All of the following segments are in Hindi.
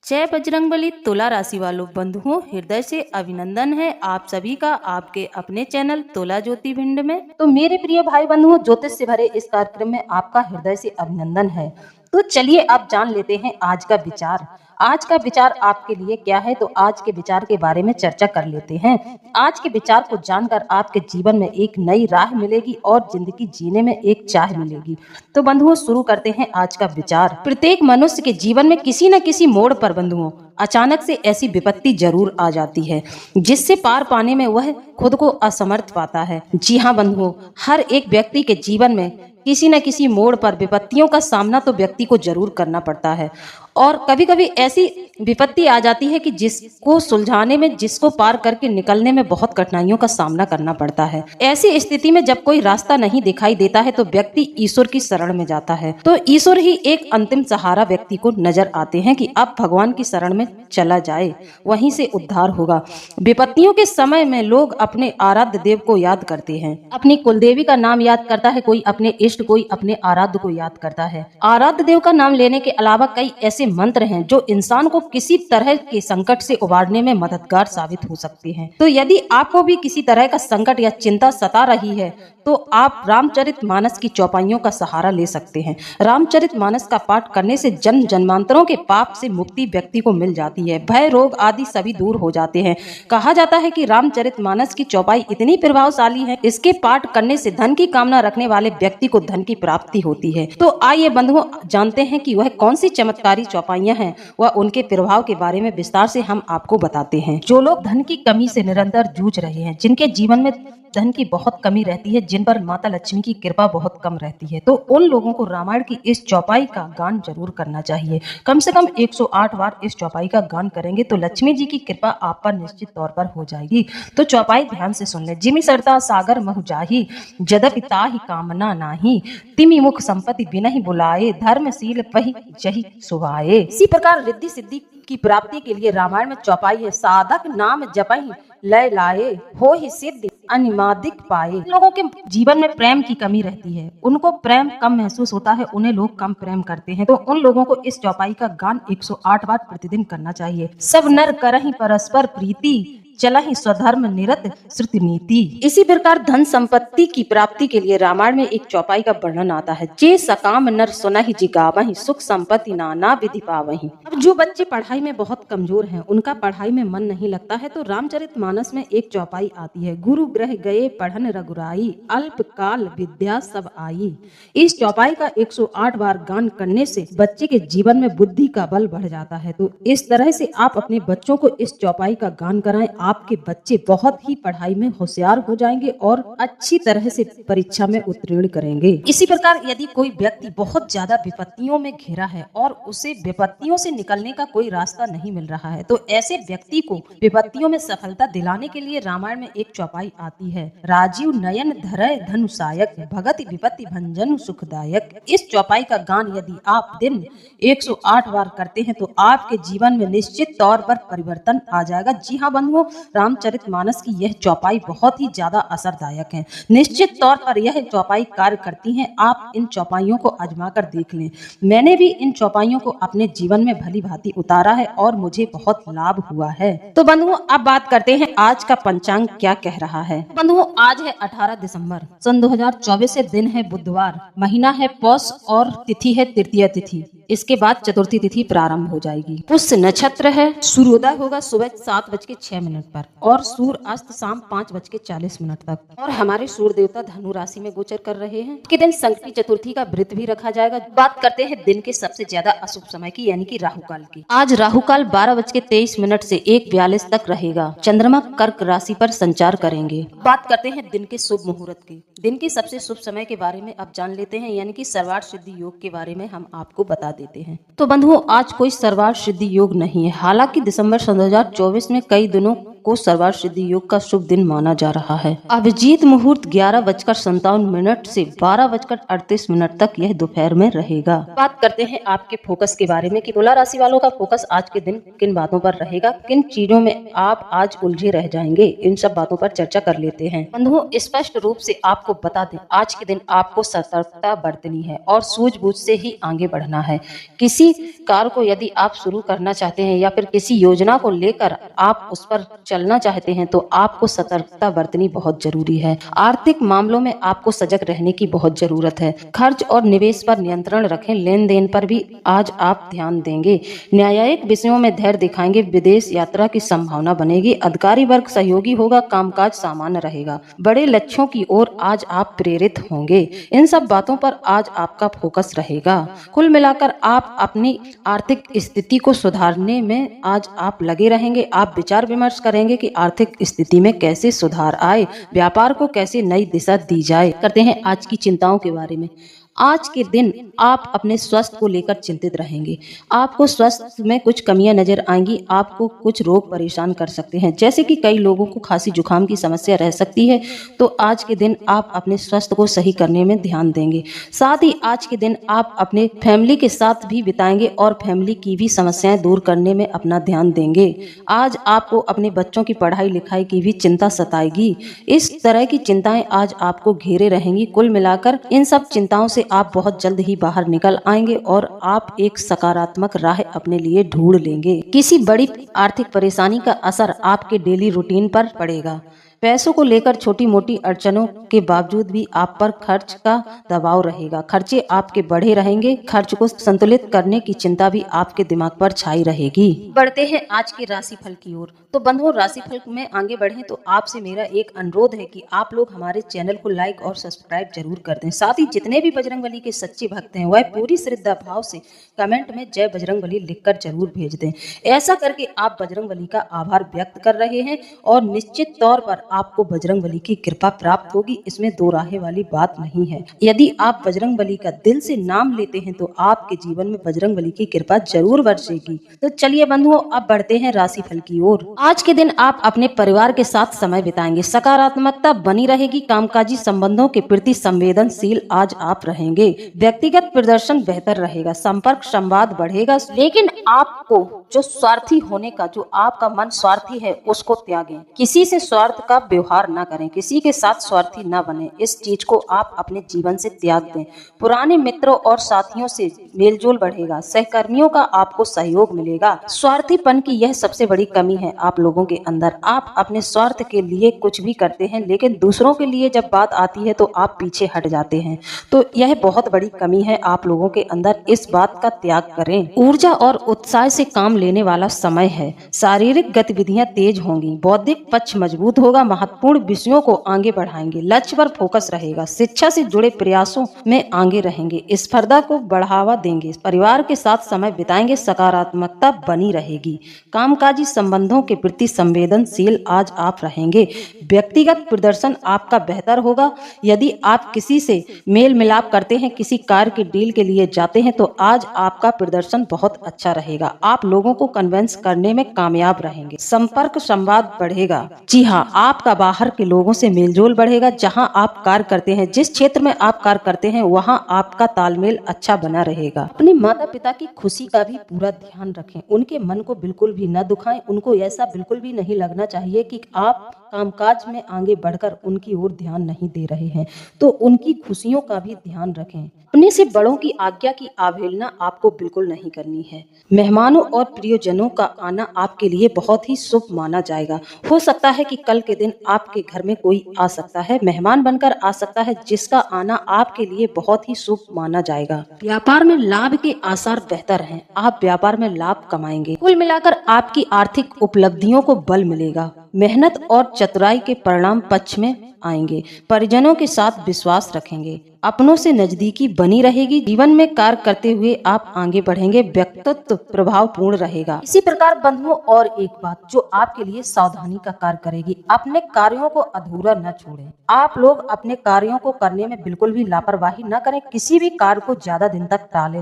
जय बजरंगबली। तुला राशि वालों बंधुओं, हृदय से अभिनंदन है आप सभी का आपके अपने चैनल तुला ज्योति भिंड में। तो मेरे प्रिय भाई बंधुओं, ज्योतिष से भरे इस कार्यक्रम में आपका हृदय से अभिनंदन है। तो चलिए अब जान लेते हैं आज का विचार। आज का विचार आपके लिए क्या है, तो आज के विचार के बारे में चर्चा कर लेते हैं। आज के विचार को जानकर आपके जीवन में एक नई राह मिलेगी और जिंदगी जीने में एक चाह मिलेगी। तो बंधुओं, शुरू करते हैं आज का विचार। प्रत्येक मनुष्य के जीवन में किसी न किसी मोड़ पर बंधुओं अचानक से ऐसी विपत्ति जरूर आ जाती है जिससे पार पाने में वह खुद को असमर्थ पाता है। जी हाँ बंधुओं, हर एक व्यक्ति के जीवन में किसी न किसी मोड़ पर विपत्तियों का सामना तो व्यक्ति को जरूर करना पड़ता है। और कभी कभी ऐसी विपत्ति आ जाती है कि जिसको सुलझाने में, जिसको पार करके निकलने में बहुत कठिनाइयों का सामना करना पड़ता है। ऐसी स्थिति में जब कोई रास्ता नहीं दिखाई देता है तो व्यक्ति ईश्वर की शरण में जाता है। तो ईश्वर ही एक अंतिम सहारा व्यक्ति को नजर आते हैं कि अब भगवान की शरण में चला जाए, वहीं से उद्धार होगा। विपत्तियों के समय में लोग अपने आराध्य देव को याद करते हैं, अपनी कुलदेवी का नाम याद करता है, कोई अपने इष्ट, कोई अपने आराध्य को याद करता है। आराध्य देव का नाम लेने के अलावा कई ऐसे मंत्र हैं जो इंसान को किसी तरह के संकट से उबारने में मददगार साबित हो सकते हैं। तो यदि आपको भी किसी तरह का संकट या चिंता सता रही है तो आप रामचरितमानस की चौपाइयों का सहारा ले सकते हैं। रामचरितमानस का पाठ करने से जन्म जन्मांतरों के पाप से मुक्ति व्यक्ति को मिल जाती है, भय रोग आदि सभी दूर हो जाते हैं। कहा जाता है कि रामचरितमानस की चौपाई इतनी प्रभावशाली है, इसके पाठ करने से धन की कामना रखने वाले व्यक्ति को धन की प्राप्ति होती है। तो आइए बंधुओं, जानते हैं कि वह कौन सी चमत्कारी चौपाइयां हैं, वह उनके प्रभाव के बारे में विस्तार से हम आपको बताते हैं। जो लोग धन की कमी से निरंतर जूझ रहे हैं, जिनके जीवन में धन की बहुत कमी रहती है, जिन पर माता लक्ष्मी की कृपा बहुत कम रहती है, तो उन लोगों को रामायण की इस चौपाई का गान जरूर करना चाहिए। कम से कम 108 बार इस चौपाई का गान करेंगे तो लक्ष्मी जी की कृपा आप पर निश्चित तौर पर हो जाएगी। तो चौपाई ध्यान से सुन ले। जिमि सरता सागर महु जाहि, जदपि ताहि कामना नाही, तिमि मुख संपत्ति बिनहि बुलाए, धर्मशील पहि जहि सुहाए। इसी प्रकार रिद्धि सिद्धि की प्राप्ति के लिए रामायण में चौपाई है। साधक नाम जपहि लय लाए, हो ही सिद्धि अनिमादिक पाए। लोगों के जीवन में प्रेम की कमी रहती है, उनको प्रेम कम महसूस होता है, उन्हें लोग कम प्रेम करते हैं, तो उन लोगों को इस चौपाई का गान 108 बार प्रतिदिन करना चाहिए। सब नर करहि परस्पर प्रीति, चलहि स्वधर्म निरत श्रुति नीति। इसी प्रकार धन संपत्ति की प्राप्ति के लिए रामायण में एक चौपाई का वर्णन आता है। जे सकाम नर सुनहि जिगावहि, सुख संपत्ति नाना विधि पावहि। अब जो बच्चे पढ़ाई में बहुत कमजोर हैं, उनका पढ़ाई में मन नहीं लगता है, तो रामचरितमानस में एक चौपाई आती है। गुरु ग्रह गए पढ़न रघुराई, अल्प काल विद्या सब आई। इस चौपाई का 108 बार गान करने से बच्चे के जीवन में बुद्धि का बल बढ़ जाता है। तो इस तरह से आप अपने बच्चों को इस चौपाई का गान कराएं, आपके बच्चे बहुत ही पढ़ाई में होशियार हो जाएंगे और अच्छी तरह से परीक्षा में उत्तीर्ण करेंगे। इसी प्रकार यदि कोई व्यक्ति बहुत ज्यादा विपत्तियों में घिरा है और उसे विपत्तियों से निकलने का कोई रास्ता नहीं मिल रहा है, तो ऐसे व्यक्ति को विपत्तियों में सफलता दिलाने के लिए रामायण में एक चौपाई आती है। राजीव नयन धरय धनुषायक, भगति विपत्ति भंजन सुखदायक। इस चौपाई का गान यदि आप दिन 108 बार करते हैं तो आपके जीवन में निश्चित तौर पर परिवर्तन आ जाएगा। जी हाँ बंधुओं, रामचरितमानस की यह चौपाई बहुत ही ज्यादा असरदायक है। निश्चित तौर पर यह चौपाई कार्य करती हैं। आप इन चौपाइयों को आजमा कर देख लें। मैंने भी इन चौपाइयों को अपने जीवन में भली भांति उतारा है और मुझे बहुत लाभ हुआ है। तो बंधुओं, अब बात करते हैं आज का पंचांग क्या कह रहा है। बंधुओं, आज है 18 दिसंबर सन 2024 से दिन है बुधवार, महीना है पौष और तिथि है तृतीया तिथि। इसके बाद चतुर्थी तिथि प्रारंभ हो जाएगी। पुष्य नक्षत्र है, सूर्योदय होगा सुबह 7:06 पर और सूर्य अस्त शाम 5:40 तक। और हमारे सूर्य देवता धनु राशि में गोचर कर रहे हैं। के दिन संकटी चतुर्थी का व्रत भी रखा जाएगा। बात करते हैं दिन के सबसे ज्यादा अशुभ समय की, यानी कि राहुकाल की। आज राहुकाल 12:23 से 1:42 तक रहेगा। चंद्रमा कर्क राशि पर संचार करेंगे। बात करते हैं दिन के शुभ मुहूर्त की। दिन के सबसे शुभ समय के बारे में अब जान लेते हैं, यानी कि सर्वार्थ सिद्धि योग के बारे में हम आपको बता देते हैं। तो बंधुओं, आज कोई सर्वार्थ सिद्धि योग नहीं है। हालांकि दिसंबर 2024 में कई दिनों को सर्वार्थ सिद्धि योग का शुभ दिन माना जा रहा है। अभिजीत मुहूर्त 11:57 से 12:38 तक यह दोपहर में रहेगा। बात करते हैं आपके फोकस के बारे में कि तुला राशि वालों का फोकस आज के दिन किन बातों पर रहेगा, किन चीजों में आप आज उलझे रह जाएंगे, इन सब बातों पर चर्चा कर लेते हैं। बंधुओं, स्पष्ट रूप से आपको बता दें, आज के दिन आपको सतर्कता बरतनी है और सूझबूझ से ही आगे बढ़ना है। किसी कार्य को यदि आप शुरू करना चाहते हैं या फिर किसी योजना को लेकर आप उस पर चलना चाहते हैं तो आपको सतर्कता बरतनी बहुत जरूरी है। आर्थिक मामलों में आपको सजग रहने की बहुत जरूरत है। खर्च और निवेश पर नियंत्रण रखें, लेन देन पर भी आज आप ध्यान देंगे। न्यायिक विषयों में धैर्य दिखाएंगे, विदेश यात्रा की संभावना बनेगी। अधिकारी वर्ग सहयोगी होगा, कामकाज सामान्य रहेगा। बड़े लक्ष्यों की ओर आज आप प्रेरित होंगे। इन सब बातों पर आज आपका फोकस रहेगा। कुल मिलाकर आप अपनी आर्थिक स्थिति को सुधारने में आज आप लगे रहेंगे। आप विचार विमर्श करेंगे कि आर्थिक स्थिति में कैसे सुधार आए, व्यापार को कैसे नई दिशा दी जाए। करते हैं आज की चिंताओं के बारे में। आज के दिन आप अपने स्वास्थ्य को लेकर चिंतित रहेंगे। आपको स्वास्थ्य में कुछ कमियां नजर आएंगी। आपको कुछ रोग परेशान कर सकते हैं, जैसे कि कई लोगों को खांसी जुकाम की समस्या रह सकती है। तो आज के दिन आप अपने स्वास्थ्य को सही करने में ध्यान देंगे। साथ ही आज के दिन आप अपने फैमिली के साथ भी बिताएंगे और फैमिली की भी समस्याएं दूर करने में अपना ध्यान देंगे। आज आपको अपने बच्चों की पढ़ाई लिखाई की भी चिंता सताएगी। इस तरह की चिंताएं आज आपको घेरे रहेंगी। कुल मिलाकर इन सब चिंताओं से आप बहुत जल्द ही बाहर निकल आएंगे और आप एक सकारात्मक राह अपने लिए ढूंढ लेंगे। किसी बड़ी आर्थिक परेशानी का असर आपके डेली रूटीन पर पड़ेगा। पैसों को लेकर छोटी मोटी अड़चनों के बावजूद भी आप पर खर्च का दबाव रहेगा। खर्चे आपके बढ़े रहेंगे। खर्च को संतुलित करने की चिंता भी आपके दिमाग पर छाई रहेगी। बढ़ते हैं आज के राशिफल की ओर। तो बंधुओं, राशिफल में आगे बढ़े तो आपसे मेरा एक अनुरोध है कि आप लोग हमारे चैनल को लाइक और सब्सक्राइब जरूर कर दें। साथ ही जितने भी बजरंगबली के सच्चे भक्त हैं वह पूरी श्रद्धा भाव से कमेंट में जय बजरंगबली लिखकर जरूर भेज दें। ऐसा करके आप बजरंगबली का आभार व्यक्त कर रहे हैं और निश्चित तौर पर आपको बजरंगबली की कृपा प्राप्त होगी। इसमें दो राहे वाली बात नहीं है। यदि आप बजरंगबली का दिल से नाम लेते हैं तो आपके जीवन में बजरंगबली की कृपा जरूर बरसेगी। तो चलिए बंधुओं, अब बढ़ते हैं राशिफल की ओर। आज के दिन आप अपने परिवार के साथ समय बिताएंगे। सकारात्मकता बनी रहेगी। कामकाजी संबंधों के प्रति संवेदनशील आज आप रहेंगे। व्यक्तिगत प्रदर्शन बेहतर रहेगा। संपर्क संवाद बढ़ेगा। लेकिन आपको जो स्वार्थी होने का, जो आपका मन स्वार्थी है, उसको त्यागें। किसी से स्वार्थ का व्यवहार न करें। किसी के साथ स्वार्थी न बने। इस चीज को आप अपने जीवन से त्याग दें। पुराने मित्रों और साथियों से मेलजोल बढ़ेगा। सहकर्मियों का आपको सहयोग मिलेगा। स्वार्थीपन की यह सबसे बड़ी कमी है आप लोगों के अंदर। आप अपने स्वार्थ के लिए कुछ भी करते हैं, लेकिन दूसरों के लिए जब बात आती है तो आप पीछे हट जाते हैं। तो यह बहुत बड़ी कमी है आप लोगों के अंदर। इस बात का त्याग करें। ऊर्जा और उत्साह से काम लेने वाला समय है। शारीरिक गतिविधियां तेज होंगी। बौद्धिक पक्ष मजबूत होगा। महत्वपूर्ण विषयों को आगे बढ़ाएंगे। लक्ष्य पर फोकस रहेगा। शिक्षा से जुड़े प्रयासों में आगे रहेंगे। स्पर्धा को बढ़ावा देंगे। परिवार के साथ समय बिताएंगे। सकारात्मकता बनी रहेगी। कामकाजी संबंधों के प्रति संवेदनशील आज आप रहेंगे। व्यक्तिगत प्रदर्शन आपका बेहतर होगा। यदि आप किसी से मेल मिलाप करते हैं, किसी कार्य के डील के लिए जाते हैं तो आज आपका प्रदर्शन बहुत अच्छा रहेगा। आप लोगों को कन्विंस करने में कामयाब रहेंगे। संपर्क संवाद बढ़ेगा। जी हाँ, आपका बाहर के लोगों से मेलजोल बढ़ेगा। जहां आप कार्य करते हैं, जिस क्षेत्र में आप कार्य करते हैं, वहां आपका तालमेल अच्छा बना रहेगा। अपने माता पिता की खुशी का भी पूरा ध्यान रखें। उनके मन को बिल्कुल भी न दुखाएं। उनको ऐसा बिल्कुल भी नहीं लगना चाहिए कि आप कामकाज में आगे बढ़कर उनकी ओर ध्यान नहीं दे रहे हैं। तो उनकी खुशियों का भी ध्यान रखें। अपने से बड़ों की आज्ञा की अवहेलना आपको बिल्कुल नहीं करनी है। मेहमानों और प्रियजनों का आना आपके लिए बहुत ही शुभ माना जाएगा। हो सकता है कि कल के दिन आपके घर में कोई आ सकता है, मेहमान बनकर आ सकता है, जिसका आना आपके लिए बहुत ही शुभ माना जाएगा। व्यापार में लाभ के आसार बेहतर हैं। आप व्यापार में लाभ कमाएंगे। कुल मिलाकर आपकी आर्थिक उपलब्धियों को बल मिलेगा। मेहनत और चतुराई के परिणाम पक्ष में आएंगे। परिजनों के साथ विश्वास रखेंगे। अपनों से नजदीकी बनी रहेगी। जीवन में कार्य करते हुए आप आगे बढ़ेंगे, व्यक्तित्व प्रभावपूर्ण रहेगा। इसी प्रकार बंधुओं और एक बात जो आपके लिए सावधानी का कार्य करेगी, अपने कार्यों को अधूरा न छोड़ें। आप लोग अपने कार्यों को करने में बिल्कुल भी लापरवाही न करें, किसी भी कार्य को ज्यादा दिन तक टाले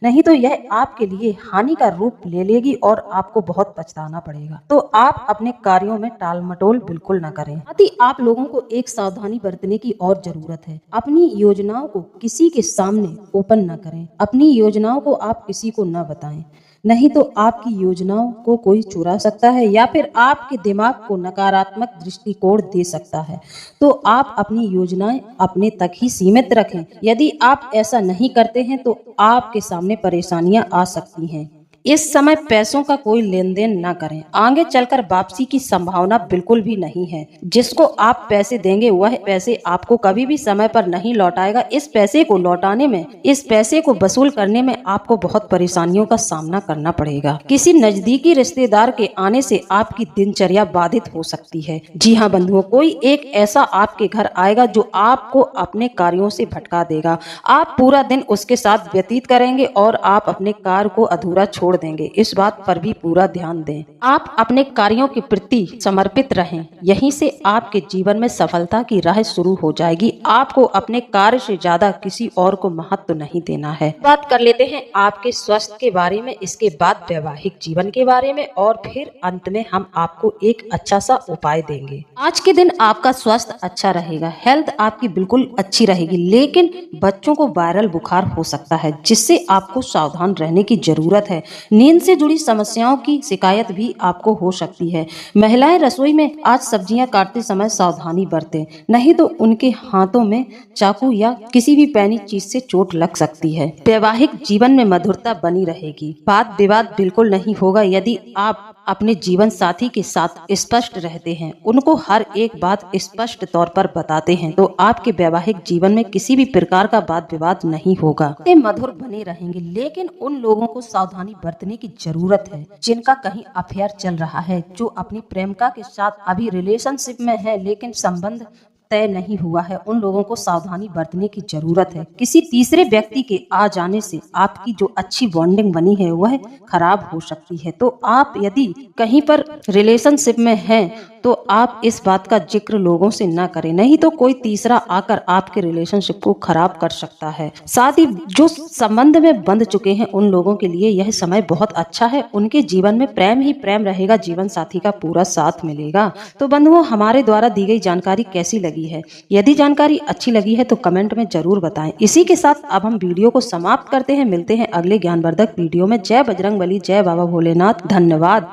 नहीं तो यह आपके लिए हानि का रूप ले लेगी और आपको बहुत पछताना पड़ेगा। तो आप अपने कार्यों में टाल मटोल बिल्कुल न करें। साथ ही आप लोगों को एक सावधानी बरतने की और जरूरत है। अपनी योजनाओं को किसी के सामने ओपन न करें। अपनी योजनाओं को आप किसी को न बताएं, नहीं तो आपकी योजनाओं को कोई चुरा सकता है या फिर आपके दिमाग को नकारात्मक दृष्टिकोण दे सकता है। तो आप अपनी योजनाएं अपने तक ही सीमित रखें। यदि आप ऐसा नहीं करते हैं तो आपके सामने परेशानियां आ सकती हैं। इस समय पैसों का कोई लेन देन न करें। आगे चलकर वापसी की संभावना बिल्कुल भी नहीं है। जिसको आप पैसे देंगे वह पैसे आपको कभी भी समय पर नहीं लौटाएगा। इस पैसे को लौटाने में, इस पैसे को वसूल करने में आपको बहुत परेशानियों का सामना करना पड़ेगा। किसी नजदीकी रिश्तेदार के आने से आपकी दिनचर्या बाधित हो सकती है। जी हाँ बंधुओं, कोई एक ऐसा आपके घर आएगा जो आपको अपने कार्यों से भटका देगा। आप पूरा दिन उसके साथ व्यतीत करेंगे और आप अपने कार्य को अधूरा छोड़ देंगे। इस बात पर भी पूरा ध्यान दें। आप अपने कार्यों के प्रति समर्पित रहें। यहीं से आपके जीवन में सफलता की राह शुरू हो जाएगी। आपको अपने कार्य से ज्यादा किसी और को महत्व नहीं देना है। बात कर लेते हैं आपके स्वास्थ्य के बारे में, इसके बाद वैवाहिक जीवन के बारे में और फिर अंत में हम आपको एक अच्छा सा उपाय देंगे। आज के दिन आपका स्वास्थ्य अच्छा रहेगा, हेल्थ आपकी बिल्कुल अच्छी रहेगी, लेकिन बच्चों को वायरल बुखार हो सकता है जिससे आपको सावधान रहने की जरूरत है। नींद से जुड़ी समस्याओं की शिकायत भी आपको हो सकती है। महिलाएं रसोई में आज सब्जियां काटते समय सावधानी बरतें, नहीं तो उनके हाथों में चाकू या किसी भी पैनी चीज से चोट लग सकती है। वैवाहिक जीवन में मधुरता बनी रहेगी। वाद विवाद बिल्कुल नहीं होगा। यदि आप अपने जीवन साथी के साथ स्पष्ट रहते हैं, उनको हर एक बात स्पष्ट तौर पर बताते हैं, तो आपके वैवाहिक जीवन में किसी भी प्रकार का वाद विवाद नहीं होगा। ते मधुर बने रहेंगे, लेकिन उन लोगों को सावधानी बरतने की जरूरत है जिनका कहीं अफेयर चल रहा है, जो अपनी प्रेमिका के साथ अभी रिलेशनशिप में है लेकिन संबंध तय नहीं हुआ है। उन लोगों को सावधानी बरतने की जरूरत है। किसी तीसरे व्यक्ति के आ जाने से आपकी जो अच्छी बॉन्डिंग बनी है वह खराब हो सकती है। तो आप यदि कहीं पर रिलेशनशिप में हैं तो आप इस बात का जिक्र लोगों से ना करें, नहीं तो कोई तीसरा आकर आपके रिलेशनशिप को खराब कर सकता है। साथ ही जो संबंध में बंध चुके हैं उन लोगों के लिए यह समय बहुत अच्छा है। उनके जीवन में प्रेम ही प्रेम रहेगा, जीवन साथी का पूरा साथ मिलेगा। तो बंधुओं, हमारे द्वारा दी गई जानकारी कैसी लगी है? यदि जानकारी अच्छी लगी है तो कमेंट में जरूर बताएं। इसी के साथ अब हम वीडियो को समाप्त करते हैं। मिलते हैं अगले ज्ञानवर्धक वीडियो में। जय बजरंगबली, जय बाबा भोलेनाथ। धन्यवाद।